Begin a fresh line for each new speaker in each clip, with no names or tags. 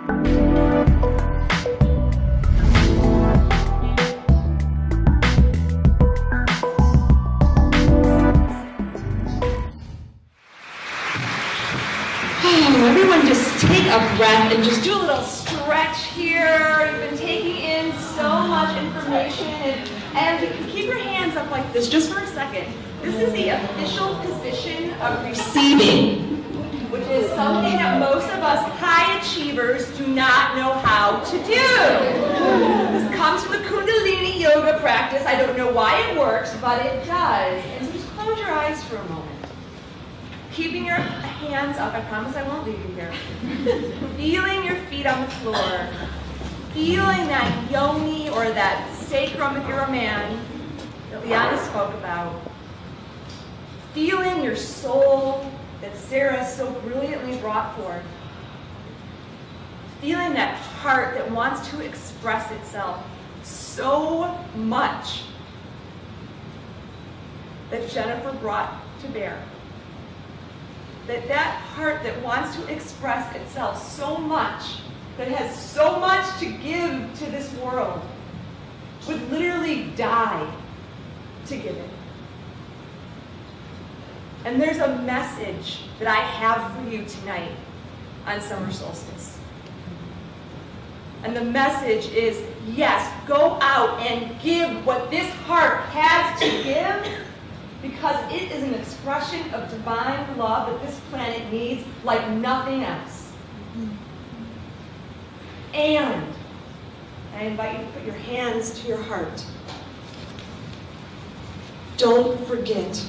Everyone just take a breath and just do a little stretch here. You've been taking in so much information, and you can keep your hands up like this just for a second. This is the official position of receiving, which is something that most of us high achievers do not know how to do. This comes from the Kundalini yoga practice. I don't know why it works, but it does. And so just close your eyes for a moment. Keeping your hands up, I promise I won't leave you here. Feeling your feet on the floor. Feeling that yoni or that sacrum if you're a man that Liana spoke about. Feeling your soul that Sera so brilliantly brought forth. Feeling that heart that wants to express itself so much that Jennifer brought to bear. That heart that wants to express itself so much, that has so much to give to this world, would literally die to give it. And there's a message that I have for you tonight on summer solstice. And the message is, yes, go out and give what this heart has to give, because it is an expression of divine love that this planet needs like nothing else. And I invite you to put your hands to your heart. Don't forget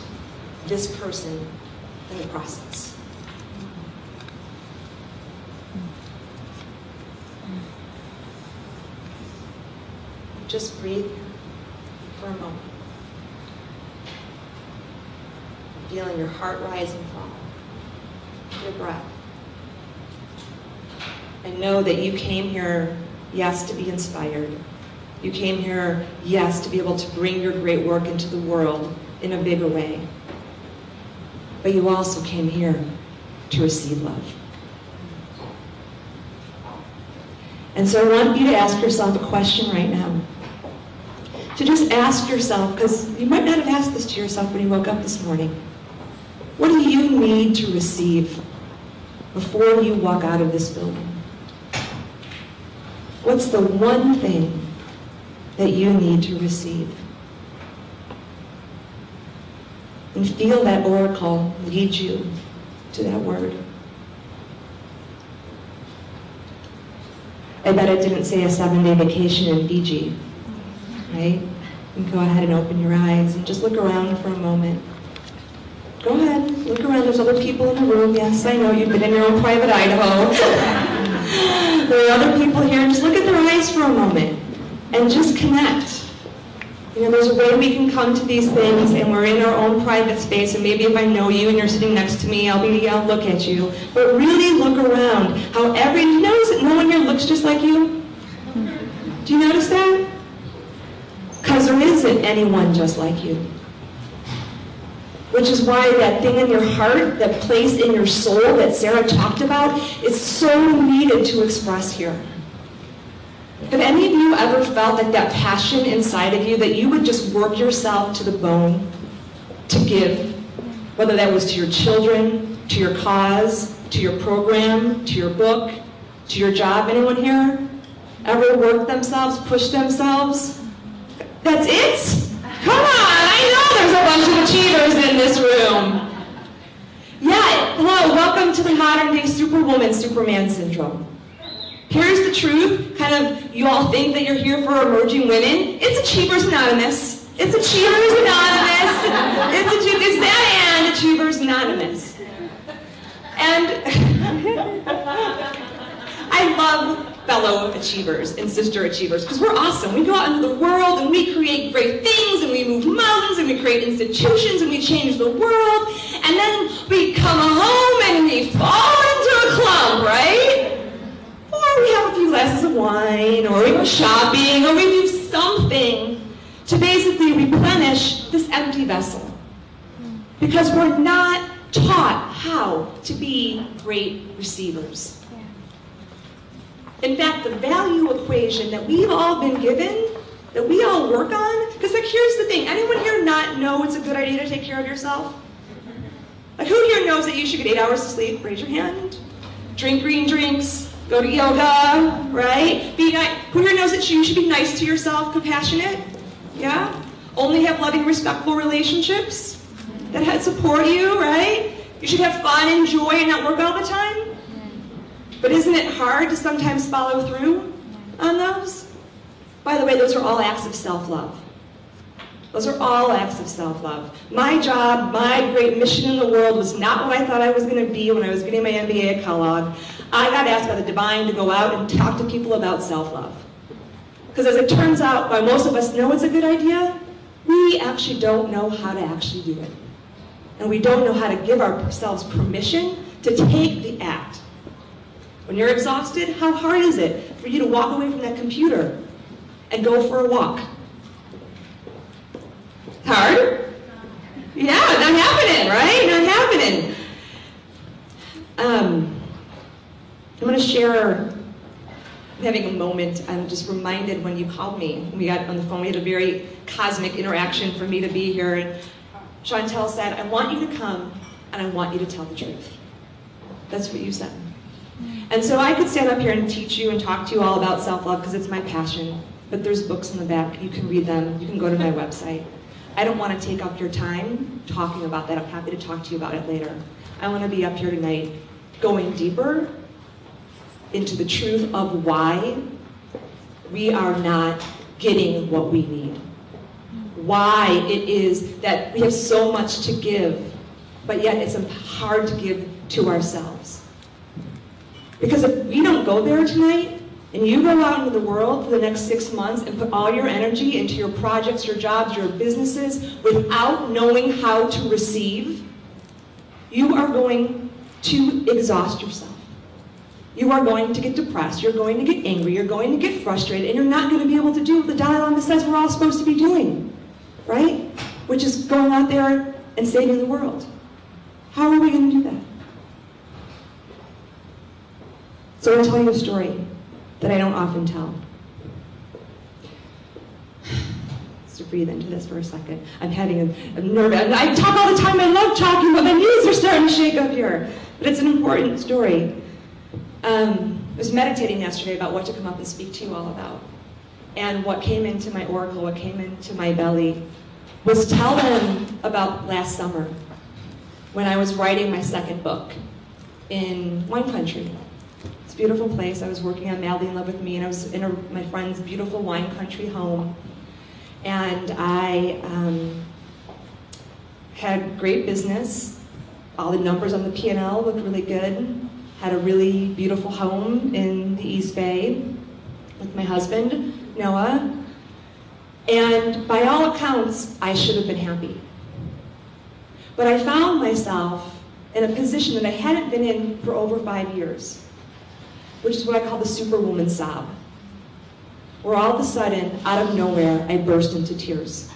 this person in the process. Just breathe for a moment. Feeling your heart rise and fall. Your breath. And know that you came here, yes, to be inspired. You came here, yes, to be able to bring your great work into the world in a bigger way. But you also came here to receive love. And so I want you to ask yourself a question right now. To just ask yourself, because you might not have asked this to yourself when you woke up this morning. What do you need to receive before you walk out of this building? What's the one thing that you need to receive? And feel that oracle lead you to that word. I bet it didn't say a 7-day vacation in Fiji, right? And go ahead and open your eyes and just look around for a moment. Go ahead, look around. There's other people in the room. Yes, I know you've been in your own private Idaho. There are other people here. Just look at their eyes for a moment and just connect. You know, there's a way we can come to these things, and we're in our own private space, and maybe if I know you and you're sitting next to me, I'll look at you. But really look around. Do you notice that no one here looks just like you? Do you notice that? Because there isn't anyone just like you. Which is why that thing in your heart, that place in your soul that Sera talked about, is so needed to express here. Have any of you ever felt like that passion inside of you that you would just work yourself to the bone to give? Whether that was to your children, to your cause, to your program, to your book, to your job. Anyone here ever work themselves, push themselves? That's it? Come on, I know there's a bunch of achievers in this room. Yeah, hello, welcome to the modern day Superwoman, Superman syndrome. Here's the truth, you all think that you're here for emerging women. It's Achievers Anonymous. It's Achievers Anonymous. It's that and Achievers Anonymous. And I love fellow achievers and sister achievers, because we're awesome. We go out into the world and we create great things, and we move mountains, and we create institutions, and we change the world, and then we come home and we fall into a clump, right? Or we have a few glasses of wine, or we go shopping, or we do something to basically replenish this empty vessel. Because we're not taught how to be great receivers. In fact, the value equation that we've all been given, that we all work on, because like here's the thing, anyone here not know it's a good idea to take care of yourself? Like who here knows that you should get 8 hours of sleep? Raise your hand. Drink green drinks, go to yoga, right? Be nice. Who here knows that you should be nice to yourself, compassionate? Yeah? Only have loving, respectful relationships that support you, right? You should have fun and joy and not work all the time. But isn't it hard to sometimes follow through on those? By the way, those are all acts of self-love. Those are all acts of self-love. My job, my great mission in the world was not what I thought I was going to be when I was getting my MBA at Kellogg. I got asked by the divine to go out and talk to people about self-love. Because as it turns out, while most of us know it's a good idea, we actually don't know how to actually do it. And we don't know how to give ourselves permission to take the act. When you're exhausted, how hard is it for you to walk away from that computer and go for a walk? Hard? Yeah, not happening, right? Not happening. I'm going to share, I'm having a moment. I'm just reminded when you called me, when we got on the phone, we had a very cosmic interaction for me to be here. And Chantel said, I want you to come and I want you to tell the truth. That's what you said. And so I could stand up here and teach you and talk to you all about self-love because it's my passion. But there's books in the back. You can read them. You can go to my website. I don't want to take up your time talking about that. I'm happy to talk to you about it later. I want to be up here tonight going deeper into the truth of why we are not getting what we need. Why it is that we have so much to give, but yet it's hard to give to ourselves. Because if we don't go there tonight, and you go out into the world for the next 6 months and put all your energy into your projects, your jobs, your businesses, without knowing how to receive, you are going to exhaust yourself. You are going to get depressed, you're going to get angry, you're going to get frustrated, and you're not going to be able to do what the dialogue says we're all supposed to be doing, right? Which is going out there and saving the world. How are we going to do that? So I'm going to tell you a story that I don't often tell. Just to breathe into this for a second. I'm having a nervous, I talk all the time, I love talking, but my knees are starting to shake up here. But it's an important story. I was meditating yesterday about what to come up and speak to you all about. And what came into my oracle, what came into my belly, was tell them about last summer when I was writing my second book in wine country. It's a beautiful place. I was working on Madly in Love with Me, and I was in my friend's beautiful wine country home. And I had great business. All the numbers on the P&L looked really good. Had a really beautiful home in the East Bay with my husband, Noah. And by all accounts, I should have been happy. But I found myself in a position that I hadn't been in for over 5 years, which is what I call the superwoman sob, where all of a sudden, out of nowhere, I burst into tears.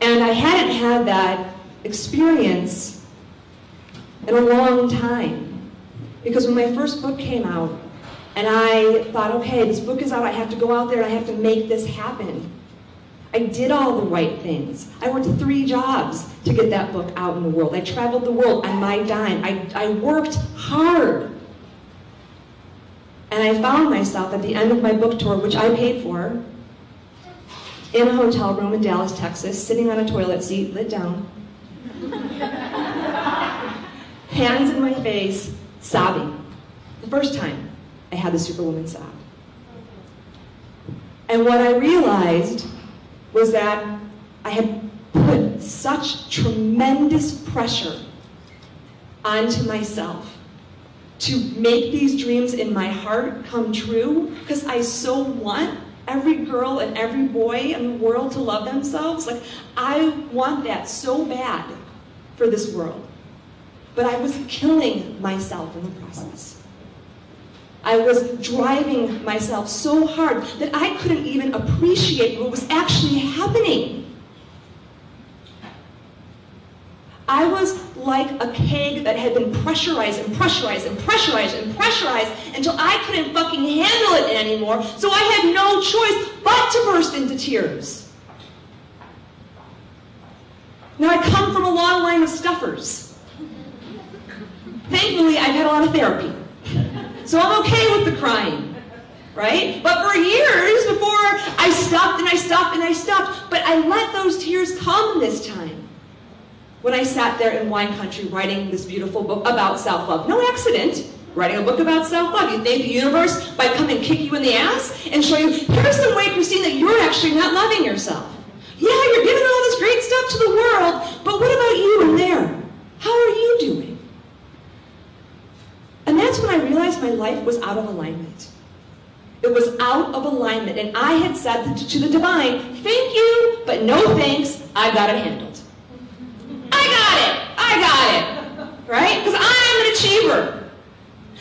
And I hadn't had that experience in a long time. Because when my first book came out, and I thought, okay, this book is out, I have to go out there and I have to make this happen. I did all the right things. I worked 3 jobs to get that book out in the world. I traveled the world on my dime. I worked hard. And I found myself at the end of my book tour, which I paid for, in a hotel room in Dallas, Texas, sitting on a toilet seat, lit down, hands in my face, sobbing. The first time I had the superwoman sob. And what I realized was that I had put such tremendous pressure onto myself to make these dreams in my heart come true, because I so want every girl and every boy in the world to love themselves. Like, I want that so bad for this world. But I was killing myself in the process. I was driving myself so hard that I couldn't even appreciate what was actually happening. I was like a keg that had been pressurized and pressurized and pressurized and pressurized until I couldn't fucking handle it anymore, so I had no choice but to burst into tears. Now, I come from a long line of stuffers. Thankfully, I've had a lot of therapy, so I'm okay with the crying, right? But for years before, I stopped and I stopped and I stopped, but I let those tears come this time. When I sat there in wine country writing this beautiful book about self-love. No accident, writing a book about self-love. You think the universe might come and kick you in the ass and show you, here's some way, Kristin, that you're actually not loving yourself. Yeah, you're giving all this great stuff to the world, but what about you in there? How are you doing? And that's when I realized my life was out of alignment. It was out of alignment, and I had said to the divine, thank you, but no thanks, I've got it handled. I got it, right? Because I'm an achiever.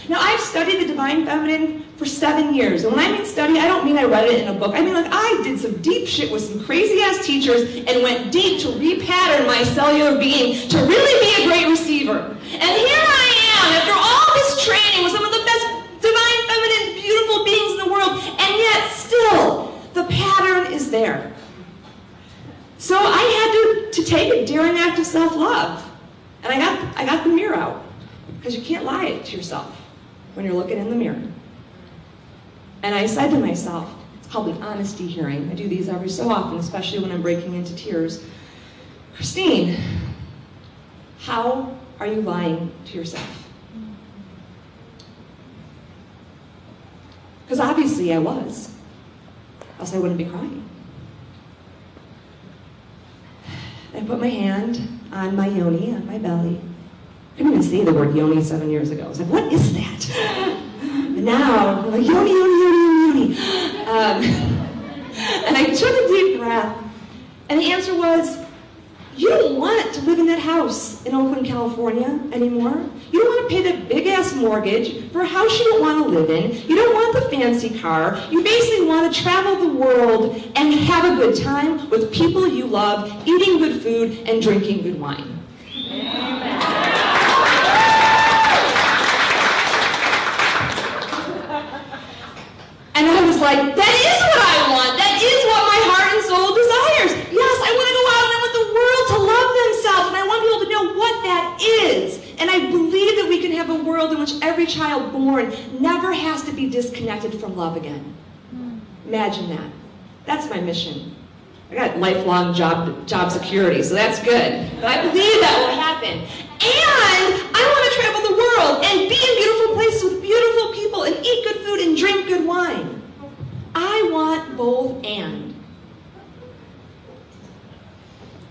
Now, I've studied the Divine Feminine for 7 years. And when I mean study, I don't mean I read it in a book. I mean, like, I did some deep shit with some crazy-ass teachers and went deep to repattern my cellular being to really be a great receiver. And here I am, after all this training with some of the best Divine Feminine, beautiful beings in the world, and yet still, the pattern is there. So I had to take a daring act of self-love. And I got the mirror out. Because you can't lie to yourself when you're looking in the mirror. And I said to myself, it's called an honesty hearing. I do these every so often, especially when I'm breaking into tears. Kristin, how are you lying to yourself? Because obviously I was. Else I wouldn't be crying. I put my hand on my yoni, on my belly. I couldn't even say the word yoni 7 years ago. I was like, what is that? And now, I'm like, yoni, yoni, yoni, yoni. And I took a deep breath, and the answer was, you don't want to live in that house in Oakland, California anymore. You don't want to pay that big-ass mortgage for a house you don't want to live in. You don't want the fancy car. You basically want to travel the world and have a good time with people you love, eating good food, and drinking good wine. And I was like, that is what I want. That is what my heart and soul desires. Yes, I want to go out and I want the world to love themselves, and I want people to know what that is. And I believe that we can have a world in which every child born never has to be disconnected from love again. Imagine that. That's my mission. I got lifelong job security, so that's good. But I believe that will happen. And I want to travel the world and be in beautiful places with beautiful people and eat good food and drink good wine. I want both and.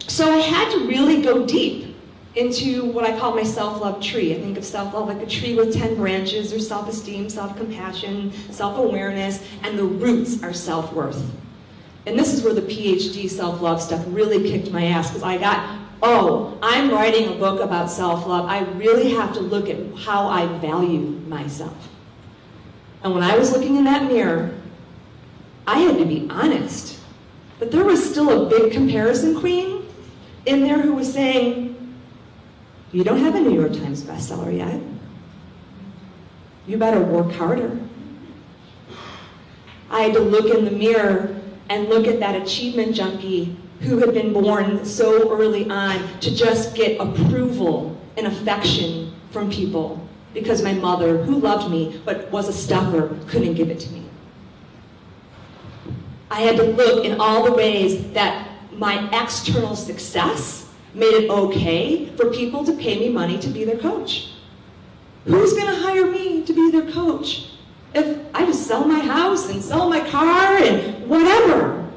So I had to really go deep into what I call my self-love tree. I think of self-love like a tree with 10 branches. There's self-esteem, self-compassion, self-awareness, and the roots are self-worth. And this is where the PhD self-love stuff really kicked my ass, because I got, oh, I'm writing a book about self-love. I really have to look at how I value myself. And when I was looking in that mirror, I had to be honest. But there was still a big comparison queen in there who was saying, you don't have a New York Times bestseller yet. You better work harder. I had to look in the mirror and look at that achievement junkie who had been born so early on to just get approval and affection from people because my mother, who loved me but was a stuffer, couldn't give it to me. I had to look in all the ways that my external success made it okay for people to pay me money to be their coach. Who's going to hire me to be their coach if I just sell my house and sell my car and whatever?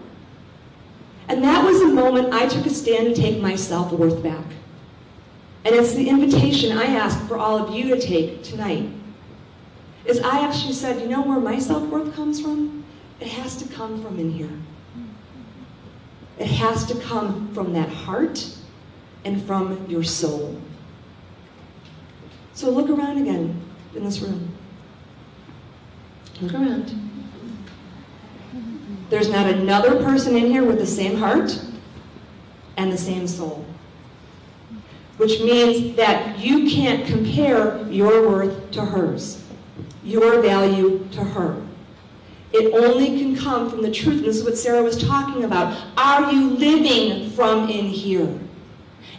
And that was the moment I took a stand to take my self-worth back. And it's the invitation I ask for all of you to take tonight. Is I actually said, you know where my self-worth comes from? It has to come from in here. It has to come from that heart and from your soul. So look around again in this room. Look around. There's not another person in here with the same heart and the same soul. which means that you can't compare your worth to hers, your value to her. It only can come from the truth, and this is what Sera was talking about. Are you living from in here?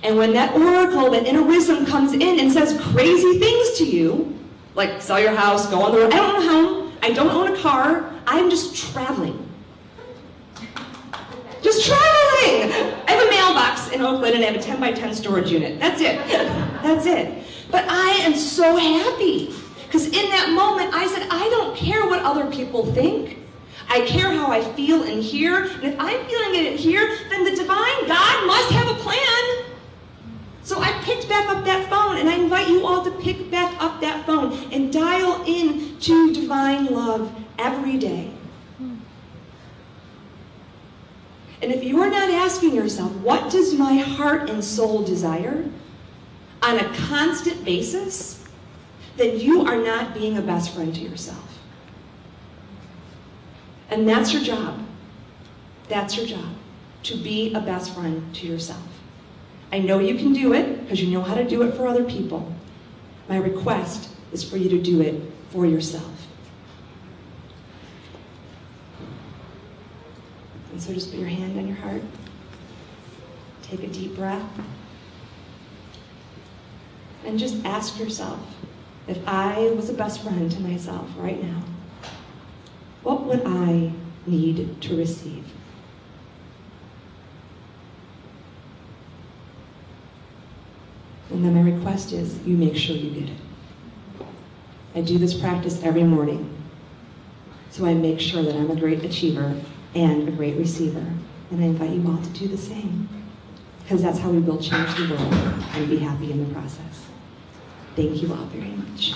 And when that oracle, that inner wisdom comes in and says crazy things to you, like sell your house, go on the road, I don't own a home, I don't own a car, I'm just traveling. Just traveling! I have a mailbox in Oakland and I have a 10 by 10 storage unit. That's it. That's it. But I am so happy. Because in that moment, I said, I don't care what other people think. I care how I feel in here. And if I'm feeling it in here, then the divine God must have a plan. So I picked back up that phone, and I invite you all to pick back up that phone and dial in to divine love every day. And if you are not asking yourself, what does my heart and soul desire on a constant basis, then you are not being a best friend to yourself. And that's your job. That's your job, to be a best friend to yourself. I know you can do it because you know how to do it for other people. My request is for you to do it for yourself. And so just put your hand on your heart. Take a deep breath. And just ask yourself, if I was a best friend to myself right now, what would I need to receive? And then my request is you make sure you get it. I do this practice every morning, so I make sure that I'm a great achiever and a great receiver. And I invite you all to do the same, because that's how we will change the world and be happy in the process. Thank you all very much.